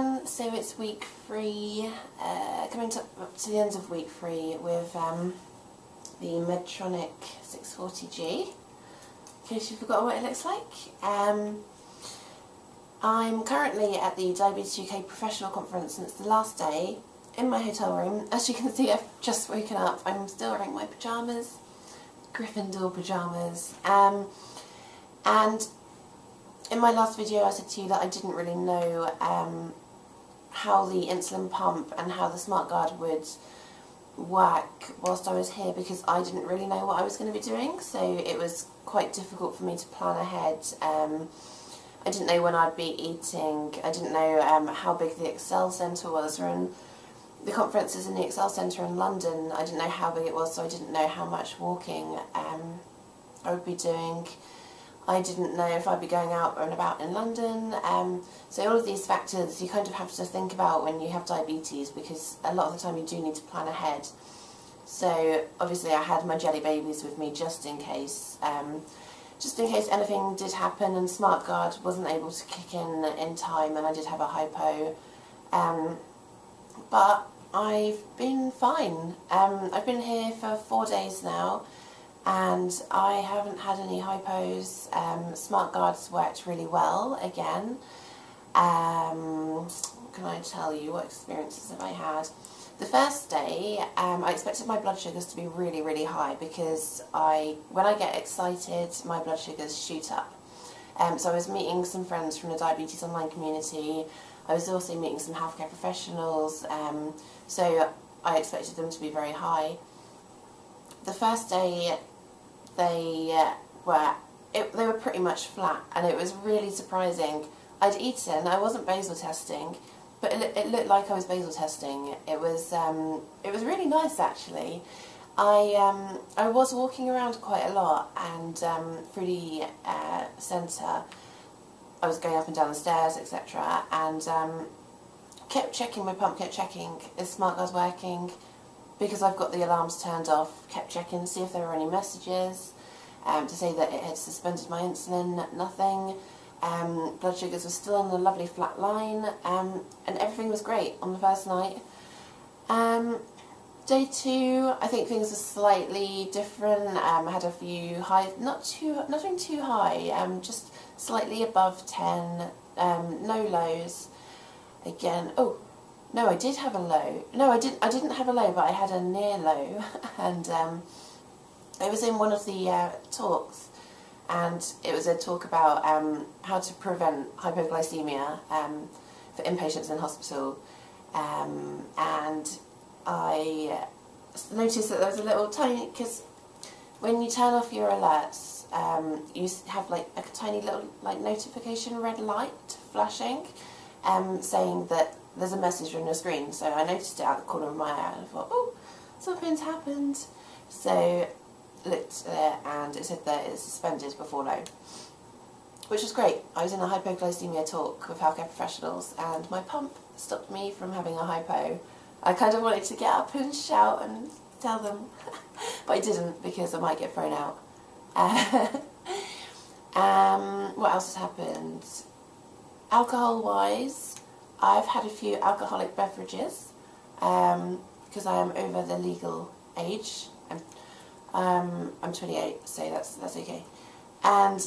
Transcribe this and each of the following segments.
everyone, so it's week 3, coming to the end of week 3 with the Medtronic 640G, in case you forgot what it looks like. I'm currently at the Diabetes UK Professional Conference and it's the last day in my hotel room. As you can see, I've just woken up. I'm still wearing my pyjamas, Gryffindor pyjamas, and in my last video I said to you that I didn't really know how the insulin pump and how the SmartGuard would work whilst I was here, because I didn't really know what I was going to be doing, so it was quite difficult for me to plan ahead. I didn't know when I'd be eating, I didn't know how big the Excel Centre was. We're in the conference is in the Excel Centre in London. I didn't know how big it was, so I didn't know how much walking I would be doing. I didn't know if I'd be going out and about in London. So all of these factors you kind of have to think about when you have diabetes, because a lot of the time you do need to plan ahead. So obviously I had my jelly babies with me just in case anything did happen and SmartGuard wasn't able to kick in time and I did have a hypo. But I've been fine. I've been here for 4 days now and I haven't had any hypos. SmartGuard's worked really well again. What can I tell you? What experiences have I had? The first day, I expected my blood sugars to be really, really high, because when I get excited, my blood sugars shoot up. So I was meeting some friends from the Diabetes online community. I was also meeting some healthcare professionals, so I expected them to be very high. The first day, they were pretty much flat, and it was really surprising. I'd eaten, I wasn't basal testing, but it looked like I was basal testing. It was really nice actually. I was walking around quite a lot, and through the centre, I was going up and down the stairs, etc. And kept checking my pump, kept checking is SmartGuard's working, because I've got the alarms turned off. Kept checking to see if there were any messages to say that it had suspended my insulin. Nothing. Blood sugars were still on a lovely flat line, and everything was great on the first night. Day 2, I think things were slightly different. I had a few highs, nothing too high, just slightly above 10, no lows. Again, oh no, I did have a low. No, I didn't have a low, but I had a near low, and it was in one of the talks. And it was a talk about how to prevent hypoglycemia for inpatients in hospital. And I noticed that there was a little tiny, because when you turn off your alerts, you have like a tiny little notification red light flashing, saying that there's a message on your screen. So I noticed it out the corner of my eye and I thought, oh, something's happened. So looked there and it said that it's suspended before low, which was great. I was in a hypoglycemia talk with healthcare professionals and my pump stopped me from having a hypo. I kind of wanted to get up and shout and tell them, but I didn't, because I might get thrown out. What else has happened? Alcohol wise, I've had a few alcoholic beverages because I am over the legal age. I'm 28, so that's okay. And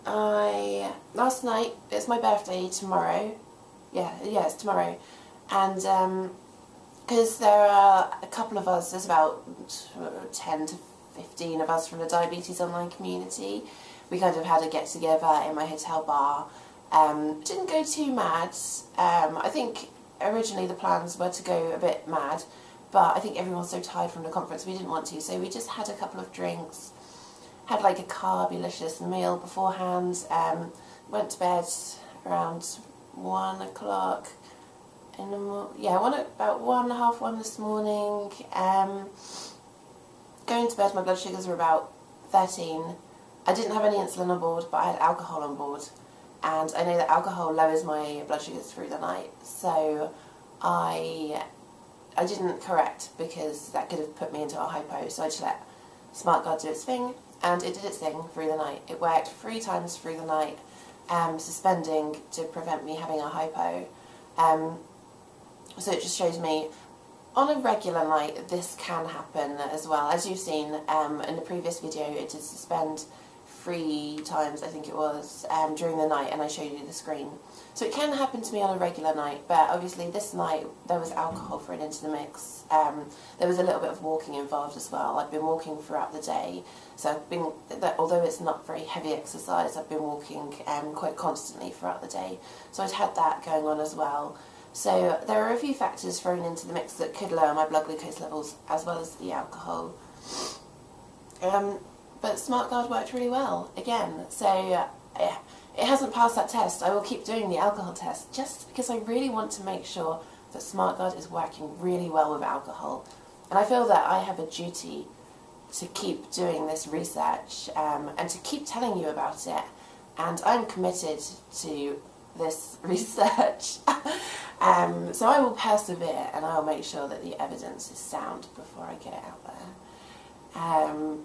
last night, it's my birthday tomorrow. Yeah, it's tomorrow. And because there are a couple of us, there's about 10 to 15 of us from the Diabetes online community. We kind of had a get together in my hotel bar. Didn't go too mad. I think originally the plans were to go a bit mad, but I think everyone's so tired from the conference we didn't want to, so we just had a couple of drinks, had like a carb-licious meal beforehand, went to bed around 1 o'clock in the about 1:30 this morning. Going to bed, my blood sugars were about 13. I didn't have any insulin on board, but I had alcohol on board, and I know that alcohol lowers my blood sugars through the night, so I didn't correct, because that could have put me into a hypo, so I just let SmartGuard do its thing, and it did its thing through the night. It worked 3 times through the night, suspending to prevent me having a hypo. So it just shows me on a regular night this can happen as well. As you've seen in the previous video, it did suspend 3 times, I think it was, during the night, and I showed you the screen. So it can happen to me on a regular night, but obviously this night there was alcohol thrown into the mix. There was a little bit of walking involved as well. I've been walking throughout the day, so I've been, although it's not very heavy exercise, I've been walking quite constantly throughout the day. So I'd had that going on as well. So there are a few factors thrown into the mix that could lower my blood glucose levels, as well as the alcohol. But SmartGuard worked really well, again, so it hasn't passed that test. I will keep doing the alcohol test, just because I really want to make sure that SmartGuard is working really well with alcohol. And I feel that I have a duty to keep doing this research, and to keep telling you about it, and I'm committed to this research. So I will persevere, and I will make sure that the evidence is sound before I get it out there.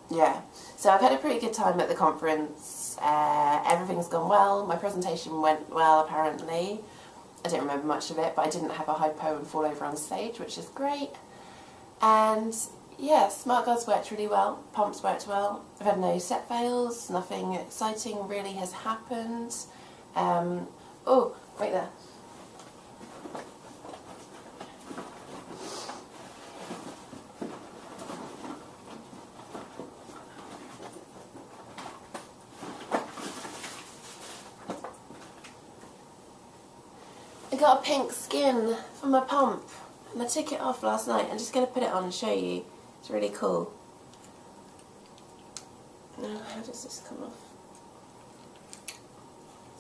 Yeah, so I've had a pretty good time at the conference. Everything's gone well. My presentation went well, apparently. I don't remember much of it, but I didn't have a hypo and fall over on stage, which is great. And yeah, SmartGuard's worked really well. Pumps worked well. I've had no set fails. Nothing exciting really has happened. Oh, right there. I got a pink skin for my pump, and I took it off last night. I'm just going to put it on and show you. It's really cool. Now, how does this come off?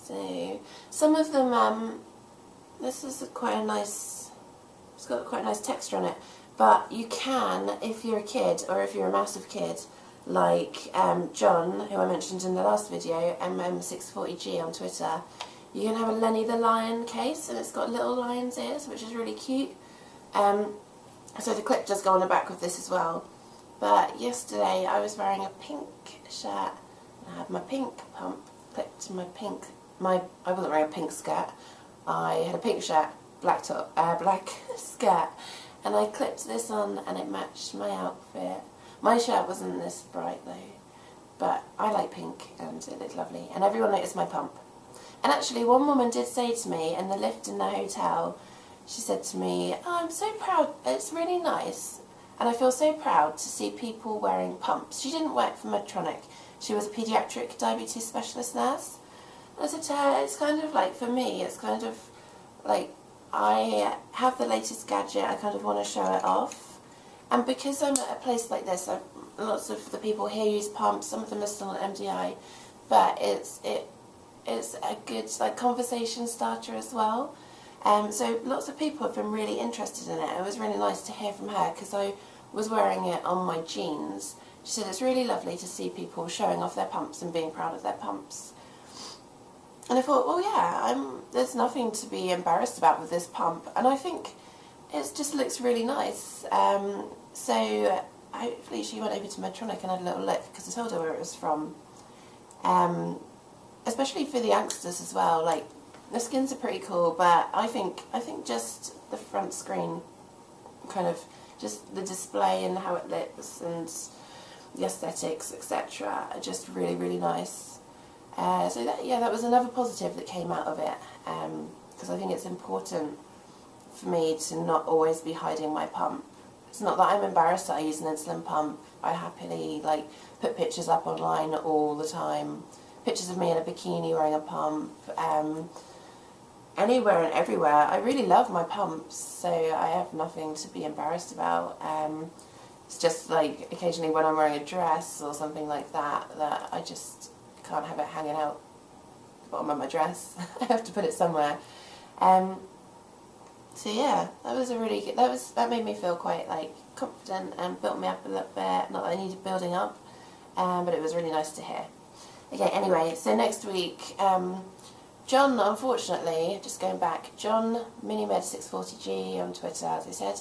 So, some of them, this is quite a nice, it's got quite a nice texture on it, but you can, if you're a kid, or if you're a massive kid, like John, who I mentioned in the last video, MM640G on Twitter, you can have a Lenny the Lion case, and it's got little lion's ears, which is really cute. So the clip does go on the back of this as well. But yesterday I was wearing a pink shirt, and I had my pink pump clipped to my pink, I wasn't wearing a pink skirt, I had a pink shirt, black top, black skirt, and I clipped this on and it matched my outfit. My shirt wasn't this bright though, but I like pink and it looked lovely, and everyone noticed my pump. And actually one woman did say to me in the lift in the hotel, she said to me, "Oh, I'm so proud, it's really nice, and I feel so proud to see people wearing pumps." She didn't work for Medtronic, she was a paediatric diabetes specialist nurse. And I said to her, it's kind of like, for me, it's kind of like, I have the latest gadget, I kind of want to show it off. And because I'm at a place like this, lots of the people here use pumps, some of them are still on MDI, but it's a good conversation starter as well. So lots of people have been really interested in it. It was really nice to hear from her because I was wearing it on my jeans. She said it's really lovely to see people showing off their pumps and being proud of their pumps. And I thought, well, yeah, there's nothing to be embarrassed about with this pump, and I think it just looks really nice. So hopefully she went over to Medtronic and had a little look, because I told her where it was from. Especially for the youngsters as well. Like, the skins are pretty cool, but I think just the front screen, kind of just the display and how it looks and the aesthetics, etc., are just really, really nice. So that was another positive that came out of it, because I think it's important for me to not always be hiding my pump. It's not that I'm embarrassed that I use an insulin pump. I happily put pictures up online all the time, pictures of me in a bikini wearing a pump, anywhere and everywhere. I really love my pumps, so I have nothing to be embarrassed about. It's just occasionally when I'm wearing a dress or something like that, that I just can't have it hanging out the bottom of my dress. I have to put it somewhere. So yeah, that was a really good, that made me feel quite confident and built me up a little bit. Not that I needed building up, but it was really nice to hear. Okay, anyway, so next week, John, unfortunately, just going back, John MiniMed 640G on Twitter, as I said,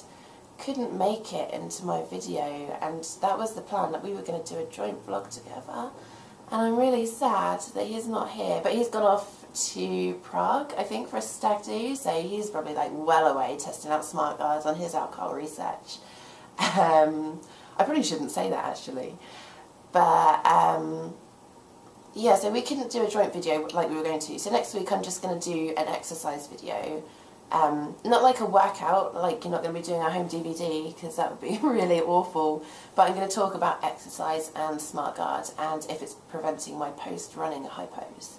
couldn't make it into my video, and that was the plan, that we were going to do a joint vlog together. And I'm really sad that he's not here, but he's gone off to Prague, I think, for a stag do, so he's probably like well away testing out smart guards on his alcohol research. I probably shouldn't say that actually, but yeah, so we couldn't do a joint video like we were going to. So next week I'm just going to do an exercise video. Not like a workout, like you're not going to be doing a home DVD, because that would be really awful, but I'm going to talk about exercise and SmartGuard and if it's preventing my post-running hypos.